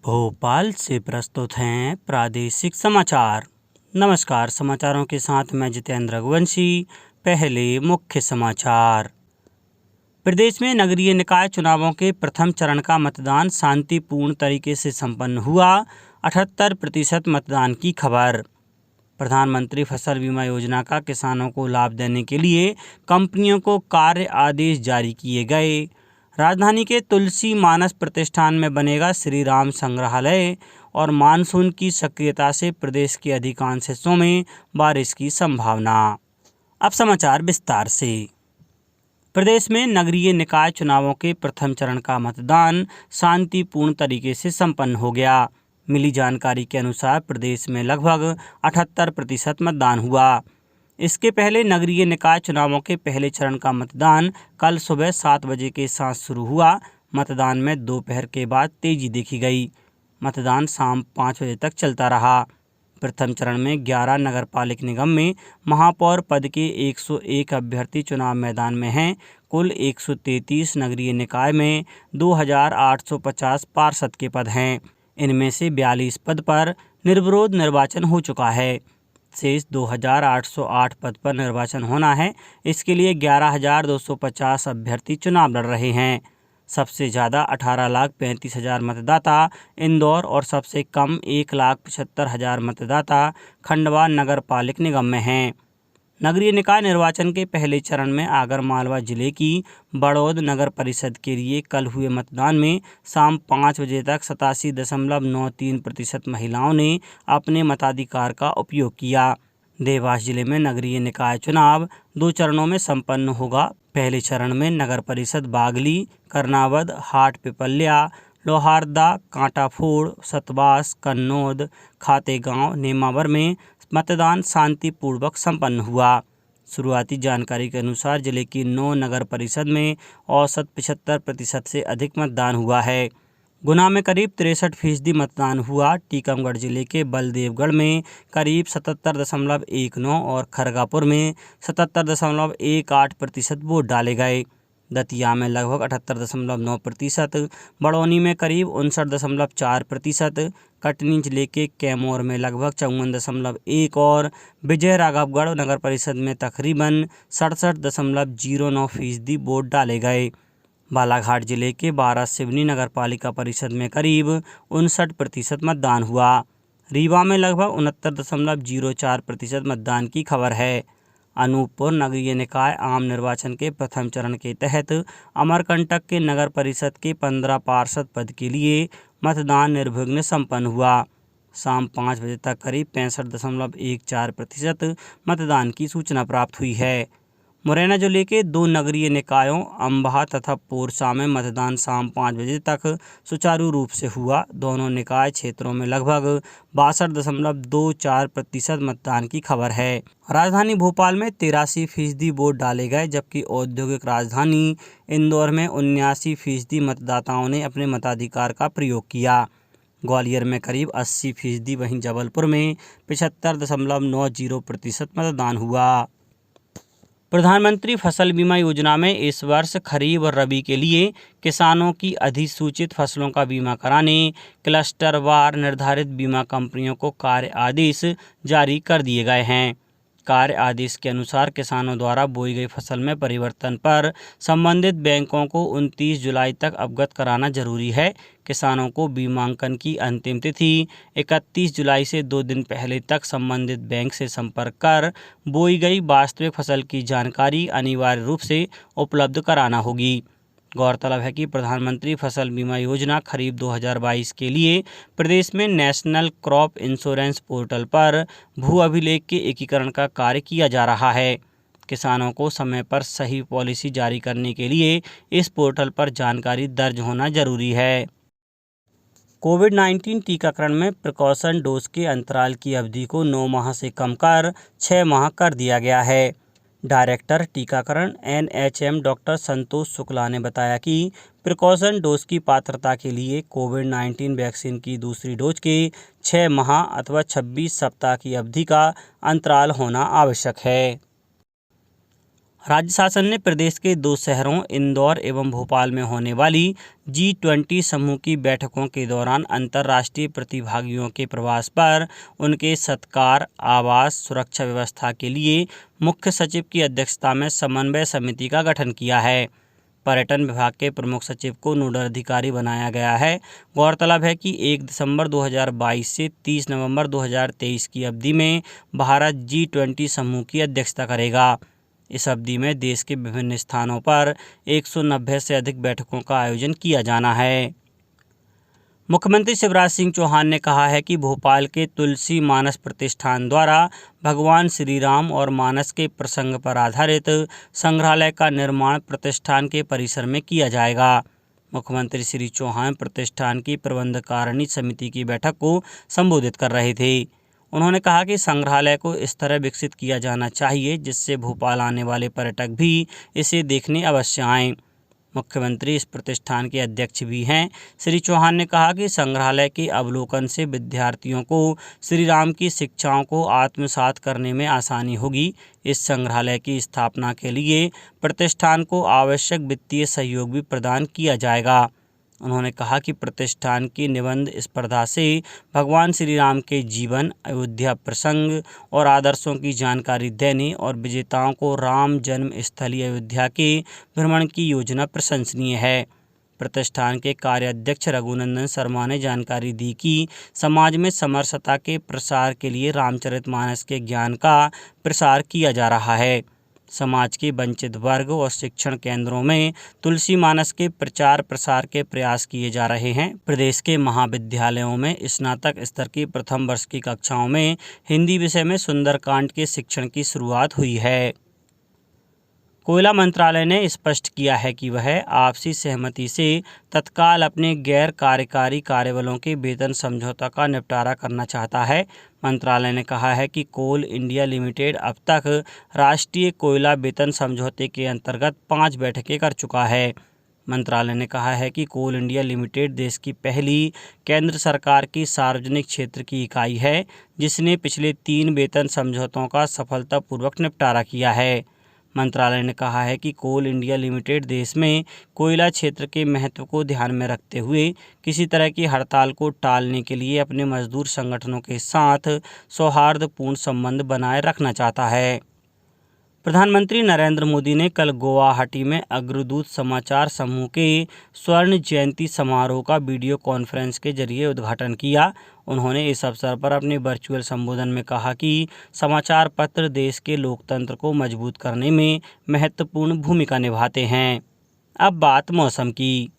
भोपाल से प्रस्तुत हैं प्रादेशिक समाचार। नमस्कार, समाचारों के साथ मैं जितेंद्र रघुवंशी। पहले मुख्य समाचार। प्रदेश में नगरीय निकाय चुनावों के प्रथम चरण का मतदान शांतिपूर्ण तरीके से संपन्न हुआ। 78% मतदान की खबर। प्रधानमंत्री फसल बीमा योजना का किसानों को लाभ देने के लिए कंपनियों को कार्य आदेश जारी किए गए। राजधानी के तुलसी मानस प्रतिष्ठान में बनेगा श्री राम संग्रहालय और मानसून की सक्रियता से प्रदेश के अधिकांश हिस्सों में बारिश की संभावना। अब समाचार विस्तार से। प्रदेश में नगरीय निकाय चुनावों के प्रथम चरण का मतदान शांतिपूर्ण तरीके से संपन्न हो गया। मिली जानकारी के अनुसार प्रदेश में लगभग 78% मतदान हुआ। इसके पहले नगरीय निकाय चुनावों के पहले चरण का मतदान कल सुबह 7 बजे के साथ शुरू हुआ। मतदान में दोपहर के बाद तेजी देखी गई। मतदान शाम 5 बजे तक चलता रहा। प्रथम चरण में 11 नगरपालिक निगम में महापौर पद के 101 अभ्यर्थी चुनाव मैदान में हैं। कुल 133 नगरीय निकाय में 2850 पार्षद के पद हैं। इनमें से 42 पद पर निर्विरोध निर्वाचन हो चुका है। शेष 2808 पद पर निर्वाचन होना है। इसके लिए 11250 अभ्यर्थी चुनाव लड़ रहे हैं। सबसे ज़्यादा 18,35,000 मतदाता इंदौर और सबसे कम 1,75,000 मतदाता खंडवा नगर पालिक निगम में हैं। नगरीय निकाय निर्वाचन के पहले चरण में आगरमालवा जिले की बड़ौद नगर परिषद के लिए कल हुए मतदान में शाम 5 बजे तक 87.93% महिलाओं ने अपने मताधिकार का उपयोग किया। देवास जिले में नगरीय निकाय चुनाव 2 चरणों में संपन्न होगा। पहले चरण में नगर परिषद बागली, करनावद, हाट पिपल्या, लोहारदा, कांटाफोड़, सतवास, कन्नौद, खातेगांव, नेमावर में मतदान शांतिपूर्वक संपन्न हुआ। शुरुआती जानकारी के अनुसार जिले की 9 नगर परिषद में औसत 75% से अधिक मतदान हुआ है। गुना में करीब 63% मतदान हुआ। टीकमगढ़ जिले के बलदेवगढ़ में करीब 77.19 और खरगापुर में 77.18% वोट डाले गए। दतिया में लगभग 78.9%, बड़ौनी में करीब 59.4%, कटनी जिले के कैमूर में लगभग 54.1 और विजय राघवगढ़ नगर परिषद में तकरीबन 67.09% वोट डाले गए। बालाघाट जिले के बारासिवनी नगर पालिका परिषद में करीब 59% मतदान हुआ। रीवा में लगभग 69.04% मतदान की खबर है। अनूपपुर नगरीय निकाय आम निर्वाचन के प्रथम चरण के तहत अमरकंटक के नगर परिषद के 15 पार्षद पद के लिए मतदान निर्विघ्न संपन्न हुआ। शाम 5 बजे तक करीब 65.14% मतदान की सूचना प्राप्त हुई है। मुरैना जिले के 2 नगरीय निकायों अम्बाह तथा पोरसा में मतदान शाम 5 बजे तक सुचारू रूप से हुआ। दोनों निकाय क्षेत्रों में लगभग 62.24% मतदान की खबर है। राजधानी भोपाल में 83% वोट डाले गए, जबकि औद्योगिक राजधानी इंदौर में 79% मतदाताओं ने अपने मताधिकार का प्रयोग किया। ग्वालियर में करीब 80%, वहीं जबलपुर में 75.90% मतदान हुआ। प्रधानमंत्री फसल बीमा योजना में इस वर्ष खरीफ और रबी के लिए किसानों की अधिसूचित फसलों का बीमा कराने क्लस्टरवार निर्धारित बीमा कंपनियों को कार्य आदेश जारी कर दिए गए हैं। कार्य आदेश के अनुसार किसानों द्वारा बोई गई फसल में परिवर्तन पर संबंधित बैंकों को 29 जुलाई तक अवगत कराना जरूरी है। किसानों को बीमांकन की अंतिम तिथि 31 जुलाई से 2 दिन पहले तक संबंधित बैंक से संपर्क कर बोई गई वास्तविक फसल की जानकारी अनिवार्य रूप से उपलब्ध कराना होगी। गौरतलब है कि प्रधानमंत्री फसल बीमा योजना खरीफ 2022 के लिए प्रदेश में नेशनल क्रॉप इंश्योरेंस पोर्टल पर भू अभिलेख के एकीकरण का कार्य किया जा रहा है। किसानों को समय पर सही पॉलिसी जारी करने के लिए इस पोर्टल पर जानकारी दर्ज होना जरूरी है। कोविड-19 टीकाकरण में प्रिकॉशन डोज के अंतराल की अवधि को 9 माह से कम कर 6 माह कर दिया गया है। डायरेक्टर टीकाकरण NHM डॉक्टर संतोष शुक्ला ने बताया कि प्रिकॉशन डोज की पात्रता के लिए कोविड-19 वैक्सीन की दूसरी डोज के 6 माह अथवा 26 सप्ताह की अवधि का अंतराल होना आवश्यक है। राज्य शासन ने प्रदेश के 2 शहरों इंदौर एवं भोपाल में होने वाली G20 समूह की बैठकों के दौरान अंतर्राष्ट्रीय प्रतिभागियों के प्रवास पर उनके सत्कार, आवास, सुरक्षा व्यवस्था के लिए मुख्य सचिव की अध्यक्षता में समन्वय समिति का गठन किया है। पर्यटन विभाग के प्रमुख सचिव को नोडल अधिकारी बनाया गया है। गौरतलब है कि 1 दिसंबर 2022 से 30 नवंबर 2023 की अवधि में भारत G20 समूह की अध्यक्षता करेगा। इस अवधि में देश के विभिन्न स्थानों पर 190 से अधिक बैठकों का आयोजन किया जाना है। मुख्यमंत्री शिवराज सिंह चौहान ने कहा है कि भोपाल के तुलसी मानस प्रतिष्ठान द्वारा भगवान श्री राम और मानस के प्रसंग पर आधारित संग्रहालय का निर्माण प्रतिष्ठान के परिसर में किया जाएगा। मुख्यमंत्री श्री चौहान प्रतिष्ठान की प्रबंधकारिणी समिति की बैठक को संबोधित कर रहे थे। उन्होंने कहा कि संग्रहालय को इस तरह विकसित किया जाना चाहिए जिससे भोपाल आने वाले पर्यटक भी इसे देखने अवश्य आएं। मुख्यमंत्री इस प्रतिष्ठान के अध्यक्ष भी हैं। श्री चौहान ने कहा कि संग्रहालय के अवलोकन से विद्यार्थियों को श्री राम की शिक्षाओं को आत्मसात करने में आसानी होगी। इस संग्रहालय की स्थापना के लिए प्रतिष्ठान को आवश्यक वित्तीय सहयोग भी प्रदान किया जाएगा। उन्होंने कहा कि प्रतिष्ठान की निबंध स्पर्धा से भगवान श्री राम के जीवन, अयोध्या प्रसंग और आदर्शों की जानकारी देने और विजेताओं को राम जन्म स्थली अयोध्या के भ्रमण की योजना प्रशंसनीय है। प्रतिष्ठान के कार्याध्यक्ष रघुनंदन शर्मा ने जानकारी दी कि समाज में समरसता के प्रसार के लिए रामचरितमानस के ज्ञान का प्रसार किया जा रहा है। समाज के वंचित वर्ग और शिक्षण केंद्रों में तुलसी मानस के प्रचार प्रसार के प्रयास किए जा रहे हैं। प्रदेश के महाविद्यालयों में स्नातक स्तर की प्रथम वर्ष की कक्षाओं में हिंदी विषय में सुंदरकांड के शिक्षण की शुरुआत हुई है। कोयला मंत्रालय ने स्पष्ट किया है कि वह आपसी सहमति से तत्काल अपने गैर कार्यकारी कार्यबलों के वेतन समझौता का निपटारा करना चाहता है। मंत्रालय ने कहा है कि कोल इंडिया लिमिटेड अब तक राष्ट्रीय कोयला वेतन समझौते के अंतर्गत 5 बैठकें कर चुका है। मंत्रालय ने कहा है कि कोल इंडिया लिमिटेड देश की पहली केंद्र सरकार की सार्वजनिक क्षेत्र की इकाई है जिसने पिछले 3 वेतन समझौतों का सफलतापूर्वक निपटारा किया है। मंत्रालय ने कहा है कि कोल इंडिया लिमिटेड देश में कोयला क्षेत्र के महत्व को ध्यान में रखते हुए किसी तरह की हड़ताल को टालने के लिए अपने मजदूर संगठनों के साथ सौहार्दपूर्ण संबंध बनाए रखना चाहता है। प्रधानमंत्री नरेंद्र मोदी ने कल गुवाहाटी में अग्रदूत समाचार समूह के स्वर्ण जयंती समारोह का वीडियो कॉन्फ्रेंस के जरिए उद्घाटन किया। उन्होंने इस अवसर पर अपने वर्चुअल संबोधन में कहा कि समाचार पत्र देश के लोकतंत्र को मजबूत करने में महत्वपूर्ण भूमिका निभाते हैं। अब बात मौसम की।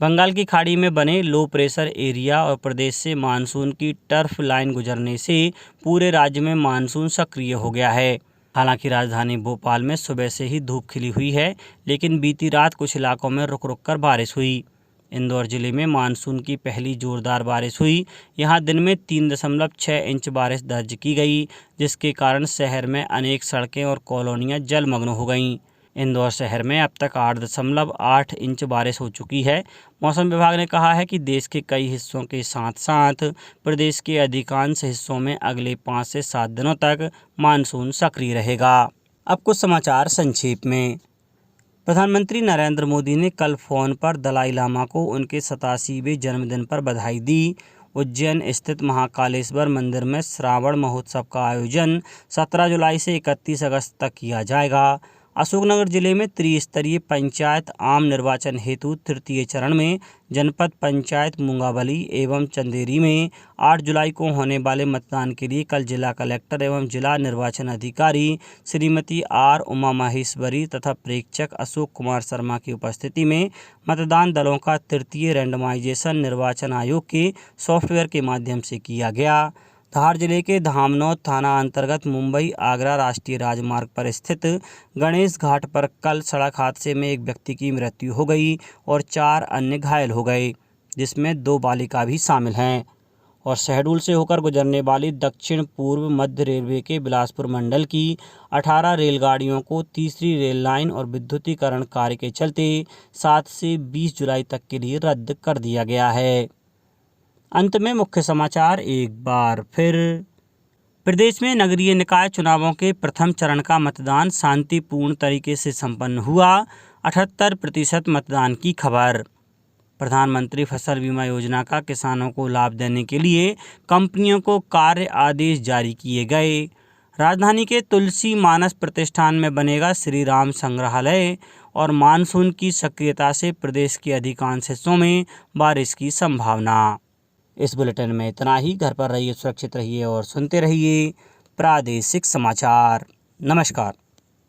बंगाल की खाड़ी में बने लो प्रेशर एरिया और प्रदेश से मानसून की टर्फ लाइन गुजरने से पूरे राज्य में मानसून सक्रिय हो गया है। हालांकि राजधानी भोपाल में सुबह से ही धूप खिली हुई है, लेकिन बीती रात कुछ इलाकों में रुक रुक कर बारिश हुई। इंदौर जिले में मानसून की पहली जोरदार बारिश हुई। यहां दिन में 3.6 इंच बारिश दर्ज की गई, जिसके कारण शहर में अनेक सड़कें और कॉलोनियां जलमग्न हो गईं। इंदौर शहर में अब तक 8.8 इंच बारिश हो चुकी है। मौसम विभाग ने कहा है कि देश के कई हिस्सों के साथ साथ प्रदेश के अधिकांश हिस्सों में अगले 5 से 7 दिनों तक मानसून सक्रिय रहेगा। अब कुछ समाचार संक्षेप में। प्रधानमंत्री नरेंद्र मोदी ने कल फ़ोन पर दलाई लामा को उनके 87वें जन्मदिन पर बधाई दी। उज्जैन स्थित महाकालेश्वर मंदिर में श्रावण महोत्सव का आयोजन 17 जुलाई से 31 अगस्त तक किया जाएगा। अशोकनगर जिले में त्रिस्तरीय पंचायत आम निर्वाचन हेतु तृतीय चरण में जनपद पंचायत मुंगावली एवं चंदेरी में 8 जुलाई को होने वाले मतदान के लिए कल जिला कलेक्टर एवं जिला निर्वाचन अधिकारी श्रीमती आर उमा माहेश्वरी तथा प्रेक्षक अशोक कुमार शर्मा की उपस्थिति में मतदान दलों का तृतीय रैंडमाइजेशन निर्वाचन आयोग के सॉफ्टवेयर के माध्यम से किया गया। धार जिले के धामनौद थाना अंतर्गत मुंबई आगरा राष्ट्रीय राजमार्ग पर स्थित गणेश घाट पर कल सड़क हादसे में एक व्यक्ति की मृत्यु हो गई और 4 अन्य घायल हो गए, जिसमें 2 बालिका भी शामिल हैं। और शहडोल से होकर गुजरने वाली दक्षिण पूर्व मध्य रेलवे के बिलासपुर मंडल की 18 रेलगाड़ियों को तीसरी रेल लाइन और विद्युतीकरण कार्य के चलते 7 से 20 जुलाई तक के लिए रद्द कर दिया गया है। अंत में मुख्य समाचार एक बार फिर। प्रदेश में नगरीय निकाय चुनावों के प्रथम चरण का मतदान शांतिपूर्ण तरीके से संपन्न हुआ। 78% मतदान की खबर। प्रधानमंत्री फसल बीमा योजना का किसानों को लाभ देने के लिए कंपनियों को कार्य आदेश जारी किए गए। राजधानी के तुलसी मानस प्रतिष्ठान में बनेगा श्री राम संग्रहालय और मानसून की सक्रियता से प्रदेश के अधिकांश हिस्सों में बारिश की संभावना। इस बुलेटिन में इतना ही। घर पर रहिए, सुरक्षित रहिए और सुनते रहिए प्रादेशिक समाचार। नमस्कार।